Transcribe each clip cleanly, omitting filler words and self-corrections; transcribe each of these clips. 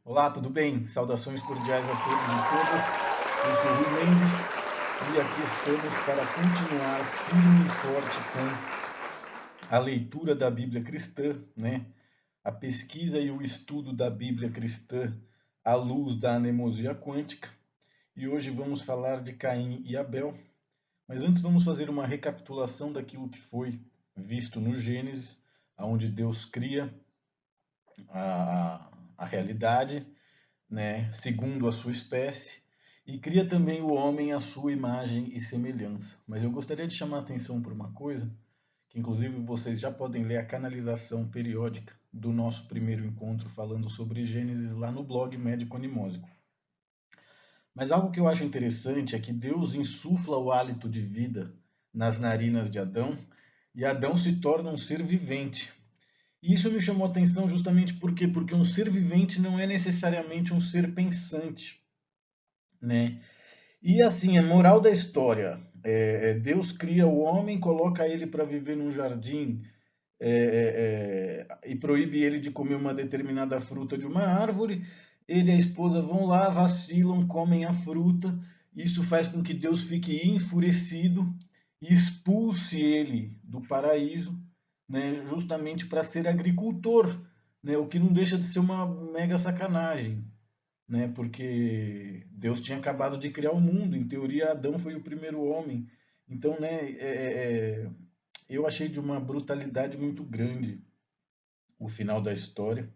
Olá, tudo bem? Saudações cordiais a todos e todas. Eu sou Rui Mendes e aqui estamos para continuar firme e forte com a leitura da Bíblia cristã, né? A pesquisa e o estudo da Bíblia cristã à luz da anemosia quântica. E hoje vamos falar de Caim e Abel. Mas antes vamos fazer uma recapitulação daquilo que foi visto no Gênesis, onde Deus cria a realidade, né, segundo a sua espécie, e cria também o homem à sua imagem e semelhança. Mas eu gostaria de chamar a atenção por uma coisa, que inclusive vocês já podem ler a canalização periódica do nosso primeiro encontro falando sobre Gênesis lá no blog Médico Animósico. Mas algo que eu acho interessante é que Deus insufla o hálito de vida nas narinas de Adão e Adão se torna um ser vivente. E isso me chamou a atenção justamente por quê? Porque um ser vivente não é necessariamente um ser pensante, né? E assim, a moral da história, Deus cria o homem, coloca ele para viver num jardim e proíbe ele de comer uma determinada fruta de uma árvore. Ele e a esposa vão lá, vacilam, comem a fruta. Isso faz com que Deus fique enfurecido e expulse ele do paraíso, né, justamente para ser agricultor, né, o que não deixa de ser uma mega sacanagem, né? Porque Deus tinha acabado de criar o mundo. Em teoria, Adão foi o primeiro homem. Então, né, eu achei de uma brutalidade muito grande o final da história.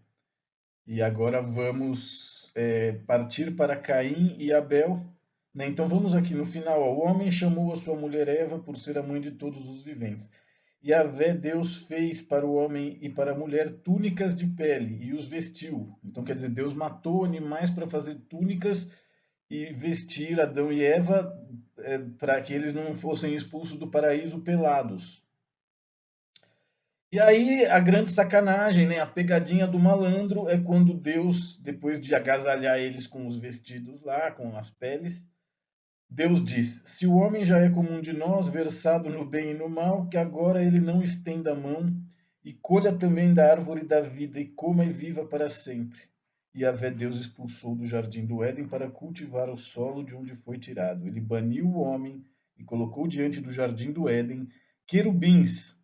E agora vamos partir para Caim e Abel. Né? Então vamos aqui no final. Ó, o homem chamou a sua mulher Eva por ser a mãe de todos os viventes. E Yahvé Deus fez para o homem e para a mulher túnicas de pele e os vestiu. Então quer dizer, Deus matou animais para fazer túnicas e vestir Adão e Eva para que eles não fossem expulsos do paraíso pelados. E aí a grande sacanagem, né, a pegadinha do malandro é quando Deus, depois de agasalhar eles com os vestidos lá, com as peles, Deus diz: se o homem já é como um de nós, versado no bem e no mal, que agora ele não estenda a mão e colha também da árvore da vida e coma e viva para sempre. E Yahvé Deus expulsou do jardim do Éden para cultivar o solo de onde foi tirado. Ele baniu o homem e colocou diante do jardim do Éden querubins,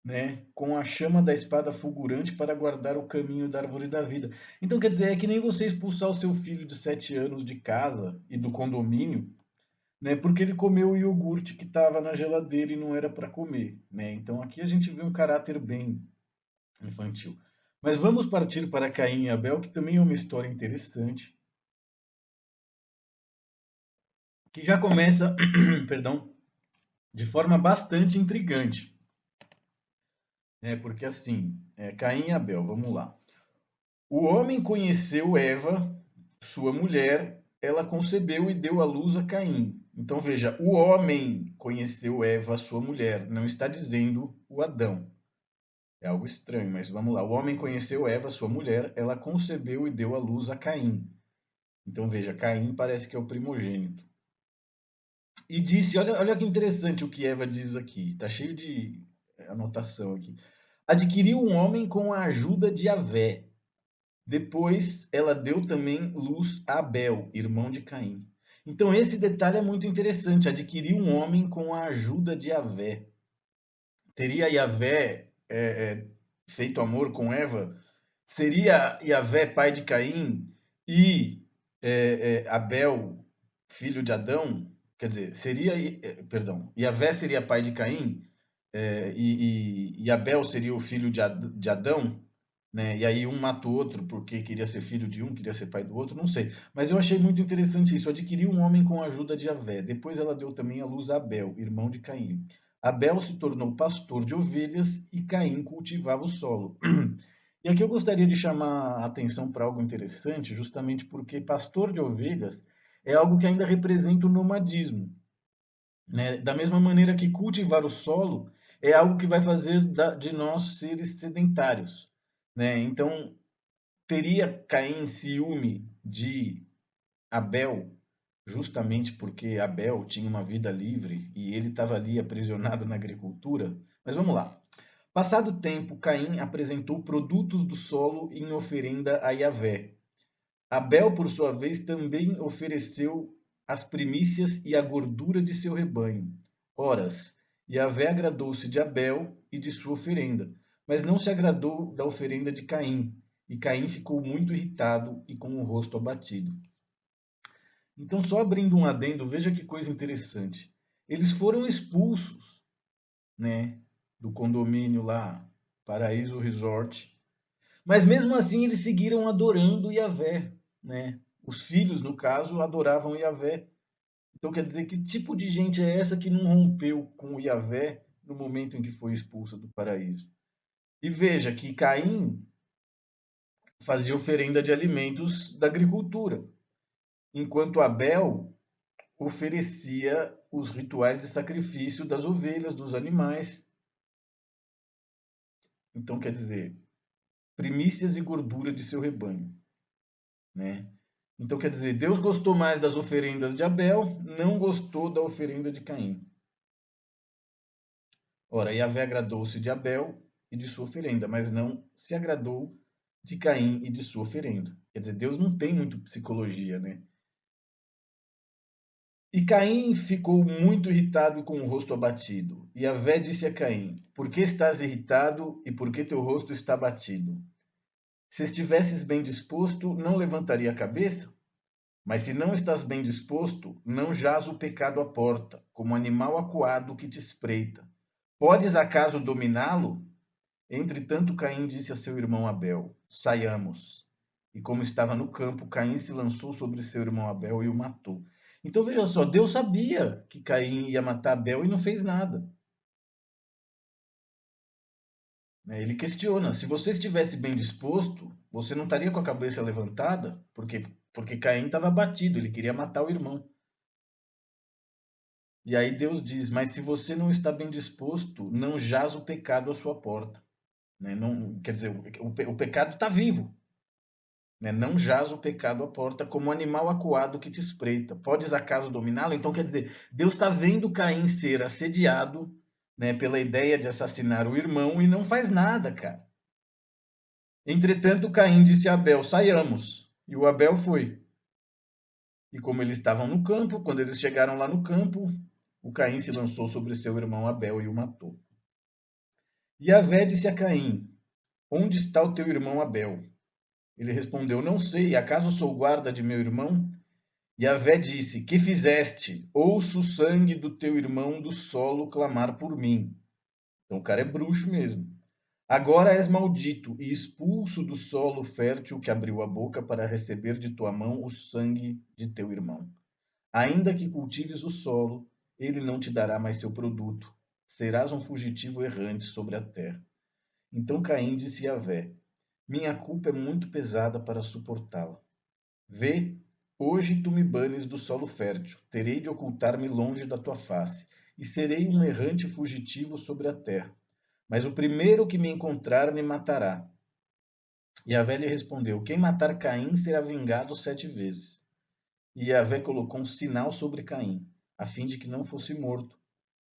né, com a chama da espada fulgurante para guardar o caminho da árvore da vida. Então, quer dizer, é que nem você expulsar o seu filho de 7 anos de casa e do condomínio, né, porque ele comeu o iogurte que estava na geladeira e não era para comer, né? Então, aqui a gente vê um caráter bem infantil. Mas vamos partir para Caim e Abel, que também é uma história interessante, que já começa, perdão, de forma bastante intrigante, né? Porque assim, Caim e Abel, vamos lá. O homem conheceu Eva, sua mulher, ela concebeu e deu à luz a Caim. Então veja, o homem conheceu Eva, sua mulher, não está dizendo o Adão. É algo estranho, mas vamos lá. O homem conheceu Eva, sua mulher, ela concebeu e deu à luz a Caim. Então veja, Caim parece que é o primogênito. E disse, olha que interessante o que Eva diz aqui, está cheio de anotação aqui. Adquiriu um homem com a ajuda de Yahvé. Depois ela deu também luz a Abel, irmão de Caim. Então esse detalhe é muito interessante. Adquiriu um homem com a ajuda de Yahvé. Teria Yahvé feito amor com Eva? Seria Yahvé pai de Caim e Abel filho de Adão? Quer dizer, seria, perdão, Yahvé seria pai de Caim e Abel seria o filho de Adão? Né? E aí um mata o outro porque queria ser filho de um, queria ser pai do outro, não sei. Mas eu achei muito interessante isso. Adquiriu um homem com a ajuda de Yahvé. Depois ela deu também à luz a Abel, irmão de Caim. Abel se tornou pastor de ovelhas e Caim cultivava o solo. E aqui eu gostaria de chamar a atenção para algo interessante, justamente porque pastor de ovelhas é algo que ainda representa o nomadismo. Né? Da mesma maneira que cultivar o solo é algo que vai fazer de nós seres sedentários. Né? Então, teria Caim ciúme de Abel, justamente porque Abel tinha uma vida livre e ele estava ali aprisionado na agricultura? Mas vamos lá. Passado o tempo, Caim apresentou produtos do solo em oferenda a Yahvé. Abel, por sua vez, também ofereceu as primícias e a gordura de seu rebanho. Horas, Yahvé agradou-se de Abel e de sua oferenda, mas não se agradou da oferenda de Caim, e Caim ficou muito irritado e com o rosto abatido. Então, só abrindo um adendo, veja que coisa interessante. Eles foram expulsos, né, do condomínio lá, Paraíso Resort, mas mesmo assim eles seguiram adorando Yahvé, né? Os filhos, no caso, adoravam Yahvé. Então quer dizer, que tipo de gente é essa que não rompeu com o Yahvé no momento em que foi expulsa do paraíso? E veja que Caim fazia oferenda de alimentos da agricultura, enquanto Abel oferecia os rituais de sacrifício das ovelhas, dos animais. Então quer dizer, primícias e gordura de seu rebanho, né? Então quer dizer, Deus gostou mais das oferendas de Abel, não gostou da oferenda de Caim. Ora, Yahvé agradou-se de Abel e de sua oferenda, mas não se agradou de Caim e de sua oferenda. Quer dizer, Deus não tem muito psicologia, né? E Caim ficou muito irritado e com o rosto abatido. E Yahvé disse a Caim: Por que estás irritado e por que teu rosto está abatido? Se estivesses bem disposto, não levantaria a cabeça? Mas se não estás bem disposto, não jaz o pecado à porta, como animal acuado que te espreita. Podes acaso dominá-lo? Entretanto, Caim disse a seu irmão Abel: Saiamos. E como estava no campo, Caim se lançou sobre seu irmão Abel e o matou. Então veja só, Deus sabia que Caim ia matar Abel e não fez nada. Ele questiona: se você estivesse bem disposto, você não estaria com a cabeça levantada? Porque Caim estava abatido, ele queria matar o irmão. E aí Deus diz: Mas se você não está bem disposto, não jaz o pecado à sua porta. Né? Não, quer dizer, o pecado está vivo. Né? Não jaz o pecado à porta como um animal acuado que te espreita. Podes acaso dominá-lo? Então, quer dizer, Deus está vendo Caim ser assediado, né, pela ideia de assassinar o irmão e não faz nada, cara. Entretanto, Caim disse a Abel: Saiamos. E o Abel foi. E como eles estavam no campo, quando eles chegaram lá no campo, o Caim se lançou sobre seu irmão Abel e o matou. E Yahvé disse a Caim: Onde está o teu irmão Abel? Ele respondeu: Não sei, acaso sou guarda de meu irmão? E Yahvé disse: Que fizeste? Ouço o sangue do teu irmão do solo clamar por mim. Então o cara é bruxo mesmo. Agora és maldito e expulso do solo fértil que abriu a boca para receber de tua mão o sangue de teu irmão. Ainda que cultives o solo, ele não te dará mais seu produto. Serás um fugitivo errante sobre a terra. Então Caim disse a Yahvé: Minha culpa é muito pesada para suportá-la. Vê, hoje tu me banes do solo fértil, terei de ocultar-me longe da tua face, e serei um errante fugitivo sobre a terra. Mas o primeiro que me encontrar me matará. E Yahvé lhe respondeu: Quem matar Caim será vingado 7 vezes. E Yahvé colocou um sinal sobre Caim, a fim de que não fosse morto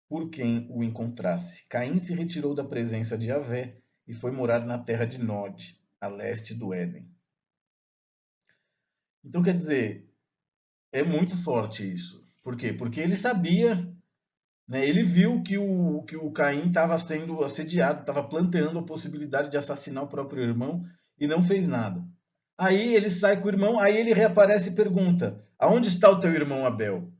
por quem o encontrasse. Caim se retirou da presença de Yahvé e foi morar na terra de Nod, a leste do Éden. Então, quer dizer, é muito forte isso. Por quê? Porque ele sabia, né, ele viu que o Caim estava sendo assediado, estava planteando a possibilidade de assassinar o próprio irmão e não fez nada. Aí ele sai com o irmão, aí ele reaparece e pergunta: Aonde está o teu irmão Abel?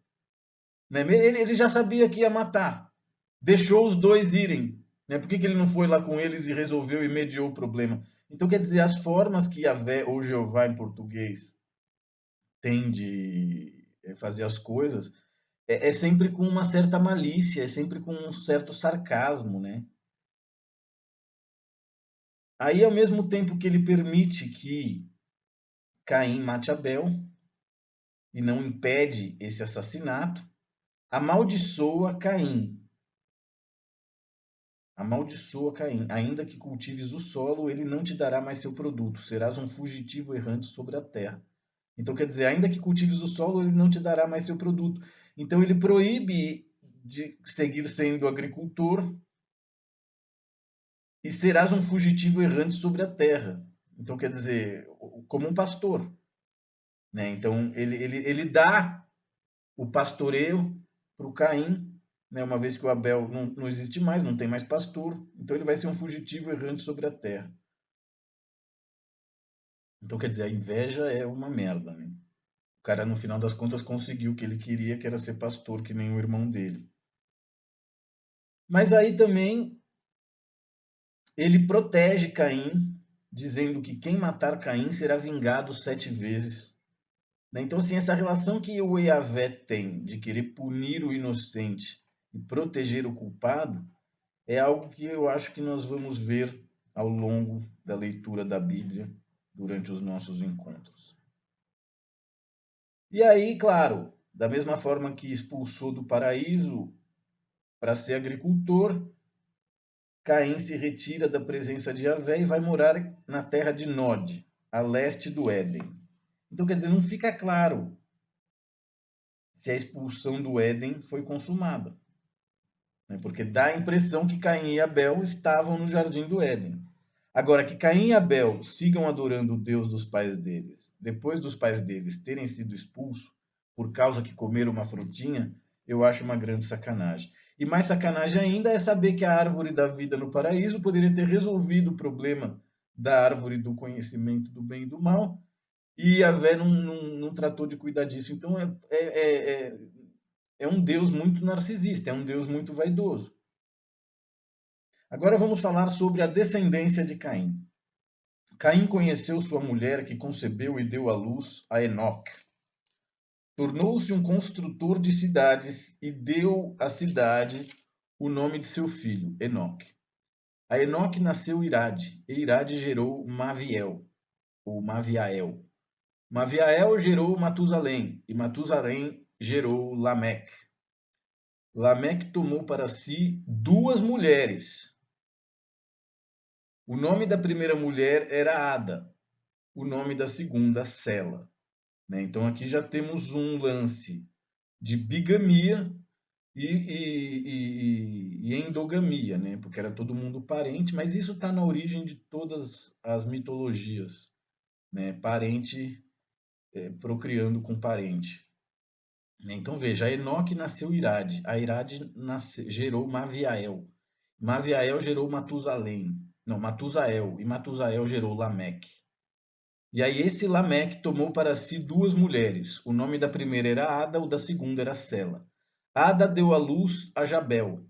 Né? Ele já sabia que ia matar. Deixou os dois irem. Né? Por que ele não foi lá com eles e resolveu e mediou o problema? Então, quer dizer, as formas que Yahvé ou Jeová em português tem de fazer as coisas é sempre com uma certa malícia, é sempre com um certo sarcasmo, né? Aí, ao mesmo tempo que ele permite que Caim mate Abel e não impede esse assassinato, amaldiçoa Caim. Amaldiçoa Caim, ainda que cultives o solo, ele não te dará mais seu produto, serás um fugitivo errante sobre a terra. Então, quer dizer, ainda que cultives o solo, ele não te dará mais seu produto. Então, ele proíbe de seguir sendo agricultor e serás um fugitivo errante sobre a terra. Então, quer dizer, como um pastor. né? Então, ele dá o pastoreio para o Caim, né? Uma vez que o Abel não existe mais, não tem mais pastor, então ele vai ser um fugitivo errante sobre a terra. Então, quer dizer, a inveja é uma merda, né? O cara, no final das contas, conseguiu o que ele queria, que era ser pastor, que nem o irmão dele. Mas aí também ele protege Caim, dizendo que quem matar Caim será vingado 7 vezes. Né? Então, assim, essa relação que o Yahvé tem de querer punir o inocente e proteger o culpado é algo que eu acho que nós vamos ver ao longo da leitura da Bíblia durante os nossos encontros. E aí, claro, da mesma forma que expulsou do paraíso para ser agricultor, Caim se retira da presença de Yahvé e vai morar na terra de Nod, a leste do Éden. Então, quer dizer, não fica claro se a expulsão do Éden foi consumada, né? Porque dá a impressão que Caim e Abel estavam no jardim do Éden. Agora, que Caim e Abel sigam adorando o Deus dos pais deles, depois dos pais deles terem sido expulsos por causa que comeram uma frutinha, eu acho uma grande sacanagem. E mais sacanagem ainda é saber que a árvore da vida no paraíso poderia ter resolvido o problema da árvore do conhecimento do bem e do mal, e a Vé não tratou de cuidar disso. Então é um Deus muito narcisista, é um Deus muito vaidoso. Agora vamos falar sobre a descendência de Caim. Caim conheceu sua mulher, que concebeu e deu à luz a Enoque. Tornou-se um construtor de cidades e deu à cidade o nome de seu filho, Enoque. A Enoque nasceu Irade, e Irade gerou Maviel, ou Maviael. Maviael gerou Matusalém, e Matusalém gerou Lameque. Lameque tomou para si 2 mulheres. O nome da primeira mulher era Ada, o nome da segunda, Sela. Né? Então aqui já temos um lance de bigamia e endogamia, né? Porque era todo mundo parente, mas isso está na origem de todas as mitologias, né? Parente procriando com parente. Então veja, a Enoque nasceu Irade, a Irade gerou Maviael, Maviael gerou Matusalém, não, Matusael, e Matusael gerou Lameque. E aí esse Lameque tomou para si 2 mulheres. O nome da primeira era Ada, o da segunda era Sela. Ada deu à luz a Jabel.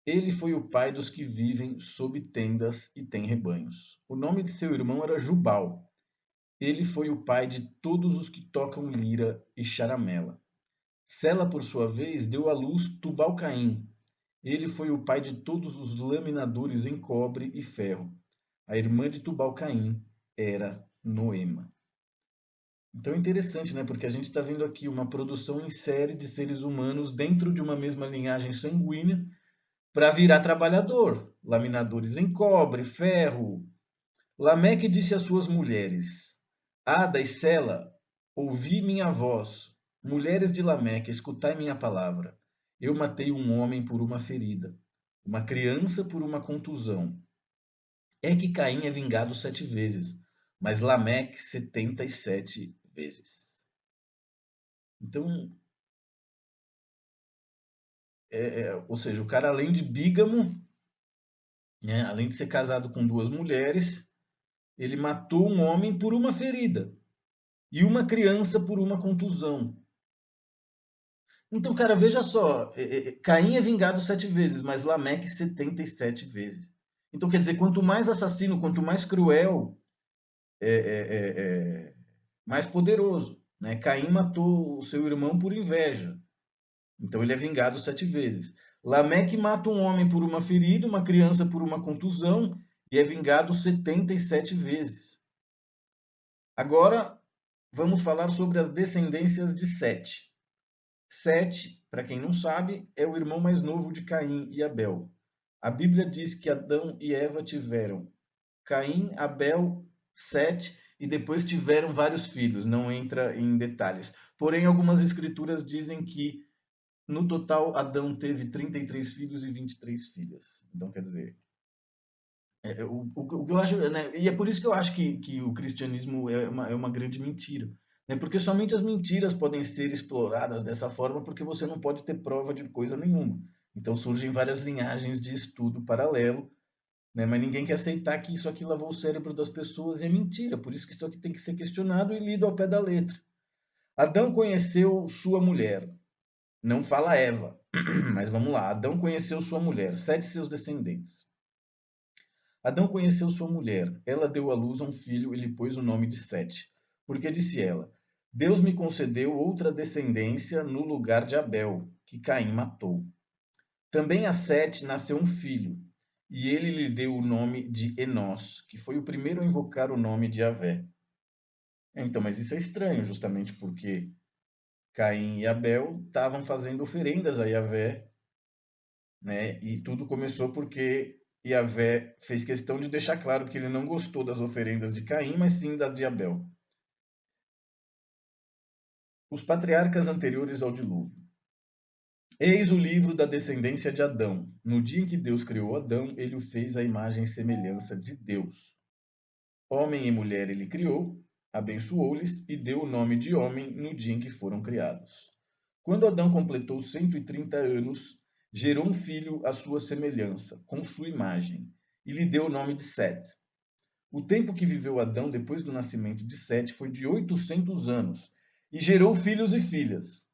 Ele foi o pai dos que vivem sob tendas e têm rebanhos. O nome de seu irmão era Jubal. Ele foi o pai de todos os que tocam lira e charamela. Sela, por sua vez, deu à luz Tubal-Caim. Ele foi o pai de todos os laminadores em cobre e ferro. A irmã de Tubal-Caim era Noema. Então é interessante, né? Porque a gente está vendo aqui uma produção em série de seres humanos dentro de uma mesma linhagem sanguínea para virar trabalhador. Laminadores em cobre, ferro. Lameque disse às suas mulheres: Ada e Sela, ouvi minha voz. Mulheres de Lameque, escutai minha palavra. Eu matei um homem por uma ferida, uma criança por uma contusão. É que Caim é vingado 7 vezes, mas Lameque 77 vezes. Então, ou seja, o cara além de bígamo, né, além de ser casado com 2 mulheres, ele matou um homem por uma ferida e uma criança por uma contusão. Então, cara, veja só, Caim é vingado 7 vezes, mas Lameque 77 vezes. Então, quer dizer, quanto mais assassino, quanto mais cruel, mais poderoso. Né? Caim matou o seu irmão por inveja, então ele é vingado 7 vezes. Lameque mata um homem por uma ferida, uma criança por uma contusão, e é vingado 77 vezes. Agora, vamos falar sobre as descendências de Sete. Sete, para quem não sabe, é o irmão mais novo de Caim e Abel. A Bíblia diz que Adão e Eva tiveram Caim, Abel, Sete e depois tiveram vários filhos, não entra em detalhes. Porém, algumas escrituras dizem que no total Adão teve 33 filhos e 23 filhas. Então, quer dizer, O que eu acho, né, e é por isso que eu acho que o cristianismo é uma grande mentira, né? Porque somente as mentiras podem ser exploradas dessa forma, porque você não pode ter prova de coisa nenhuma. Então surgem várias linhagens de estudo paralelo, né? Mas ninguém quer aceitar que isso aqui lavou o cérebro das pessoas e é mentira. Por isso que isso aqui tem que ser questionado e lido ao pé da letra. Adão conheceu sua mulher. Não fala Eva, mas vamos lá. Adão conheceu sua mulher, Sete seus descendentes. Adão conheceu sua mulher. Ela deu à luz a um filho e lhe pôs o nome de Sete. Porque disse ela: Deus me concedeu outra descendência no lugar de Abel, que Caim matou. Também a Sete nasceu um filho, e ele lhe deu o nome de Enós, que foi o primeiro a invocar o nome de Yahvé. Então, mas isso é estranho, justamente porque Caim e Abel estavam fazendo oferendas a Yahvé, né? E tudo começou porque Yahvé fez questão de deixar claro que ele não gostou das oferendas de Caim, mas sim das de Abel. Os patriarcas anteriores ao dilúvio. Eis o livro da descendência de Adão. No dia em que Deus criou Adão, ele o fez à imagem e semelhança de Deus. Homem e mulher ele criou, abençoou-lhes e deu o nome de homem no dia em que foram criados. Quando Adão completou 130 anos, gerou um filho à sua semelhança, com sua imagem, e lhe deu o nome de Sete. O tempo que viveu Adão depois do nascimento de Sete foi de 800 anos, e gerou filhos e filhas.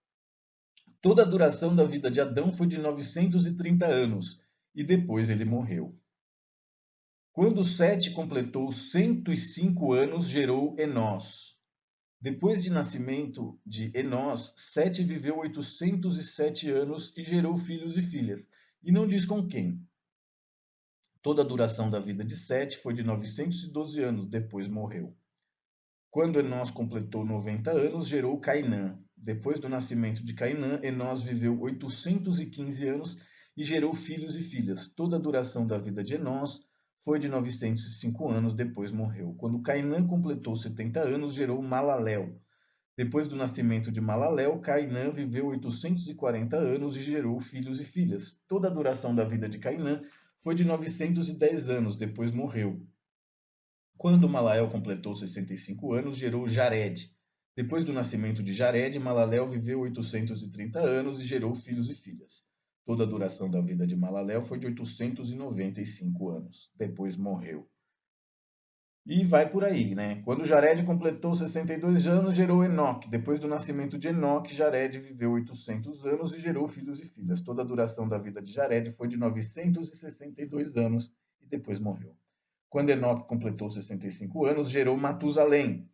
Toda a duração da vida de Adão foi de 930 anos, e depois ele morreu. Quando Sete completou 105 anos, gerou Enós. Depois de nascimento de Enós, Sete viveu 807 anos e gerou filhos e filhas, e não diz com quem. Toda a duração da vida de Sete foi de 912 anos, depois morreu. Quando Enós completou 90 anos, gerou Cainã. Depois do nascimento de Cainã, Enós viveu 815 anos e gerou filhos e filhas. Toda a duração da vida de Enós foi de 905 anos, depois morreu. Quando Cainã completou 70 anos, gerou Malaléu. Depois do nascimento de Malaléu, Cainã viveu 840 anos e gerou filhos e filhas. Toda a duração da vida de Cainã foi de 910 anos, depois morreu. Quando Malael completou 65 anos, gerou Jared. Depois do nascimento de Jared, Malaléu viveu 830 anos e gerou filhos e filhas. Toda a duração da vida de Malaléu foi de 895 anos. Depois morreu. E vai por aí, né? Quando Jared completou 62 anos, gerou Enoque. Depois do nascimento de Enoque, Jared viveu 800 anos e gerou filhos e filhas. Toda a duração da vida de Jared foi de 962 anos e depois morreu. Quando Enoque completou 65 anos, gerou Matusalém.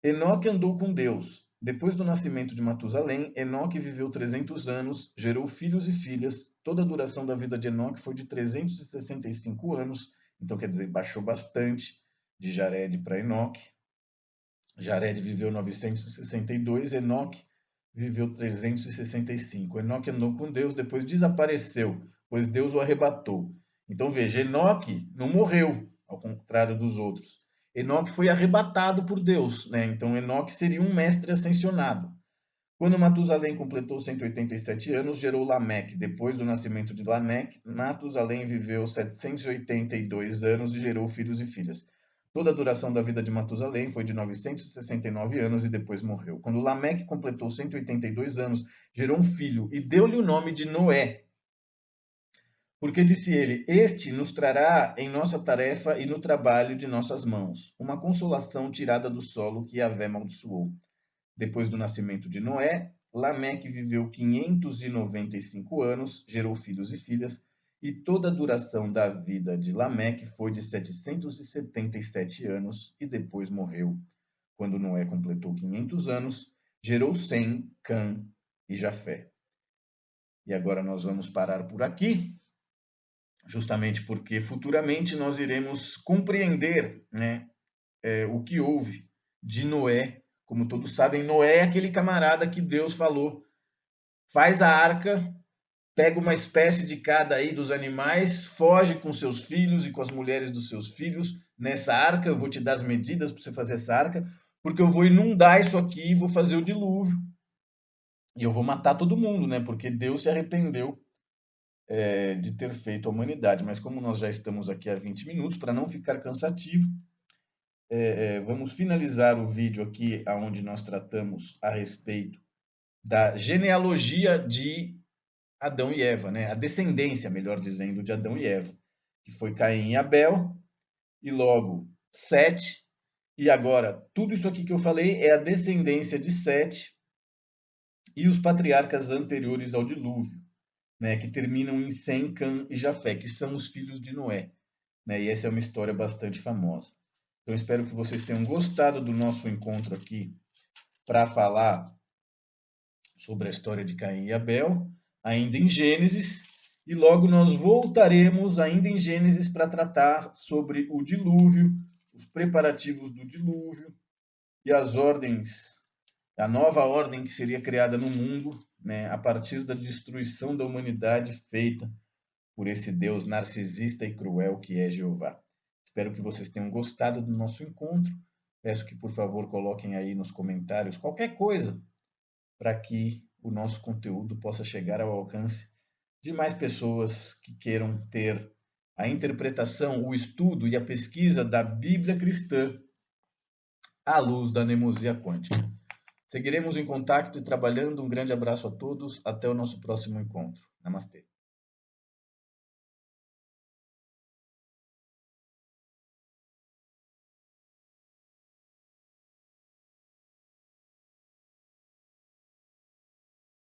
Enoque andou com Deus. Depois do nascimento de Matusalém, Enoque viveu 300 anos, gerou filhos e filhas. Toda a duração da vida de Enoque foi de 365 anos, então quer dizer, baixou bastante de Jared para Enoque. Jared viveu 962, Enoque viveu 365. Enoque andou com Deus, depois desapareceu, pois Deus o arrebatou. Então veja, Enoque não morreu, ao contrário dos outros. Enoque foi arrebatado por Deus, né? Então Enoque seria um mestre ascensionado. Quando Matusalém completou 187 anos, gerou Lameque. Depois do nascimento de Lameque, Matusalém viveu 782 anos e gerou filhos e filhas. Toda a duração da vida de Matusalém foi de 969 anos e depois morreu. Quando Lameque completou 182 anos, gerou um filho e deu-lhe o nome de Noé. Porque disse ele: Este nos trará em nossa tarefa e no trabalho de nossas mãos, uma consolação tirada do solo que Yahvé amaldiçoou. Depois do nascimento de Noé, Lameque viveu 595 anos, gerou filhos e filhas, e toda a duração da vida de Lameque foi de 777 anos, e depois morreu. Quando Noé completou 500 anos, gerou Sem, Cã e Jafé. E agora nós vamos parar por aqui, justamente porque futuramente nós iremos compreender, né, o que houve de Noé. Como todos sabem, Noé é aquele camarada que Deus falou: faz a arca, pega uma espécie de cada aí dos animais, foge com seus filhos e com as mulheres dos seus filhos nessa arca. Eu vou te dar as medidas para você fazer essa arca, porque eu vou inundar isso aqui e vou fazer o dilúvio. E eu vou matar todo mundo, né? Porque Deus se arrependeu de ter feito a humanidade. Mas como nós já estamos aqui há 20 minutos, para não ficar cansativo, vamos finalizar o vídeo aqui onde nós tratamos a respeito da genealogia de Adão e Eva, né? A descendência, melhor dizendo, de Adão e Eva, que foi Caim e Abel, e logo Sete, e agora tudo isso aqui que eu falei é a descendência de Sete e os patriarcas anteriores ao dilúvio, né? Que terminam em Sem, Cã e Jafé, que são os filhos de Noé, né? E essa é uma história bastante famosa. Então espero que vocês tenham gostado do nosso encontro aqui para falar sobre a história de Caim e Abel, ainda em Gênesis, e logo nós voltaremos, ainda em Gênesis, para tratar sobre o dilúvio, os preparativos do dilúvio e as ordens, a nova ordem que seria criada no mundo, né, a partir da destruição da humanidade feita por esse Deus narcisista e cruel que é Jeová. Espero que vocês tenham gostado do nosso encontro. Peço que, por favor, coloquem aí nos comentários qualquer coisa para que o nosso conteúdo possa chegar ao alcance de mais pessoas que queiram ter a interpretação, o estudo e a pesquisa da Bíblia cristã à luz da mnemosia quântica. Seguiremos em contato e trabalhando. Um grande abraço a todos. Até o nosso próximo encontro. Namastê.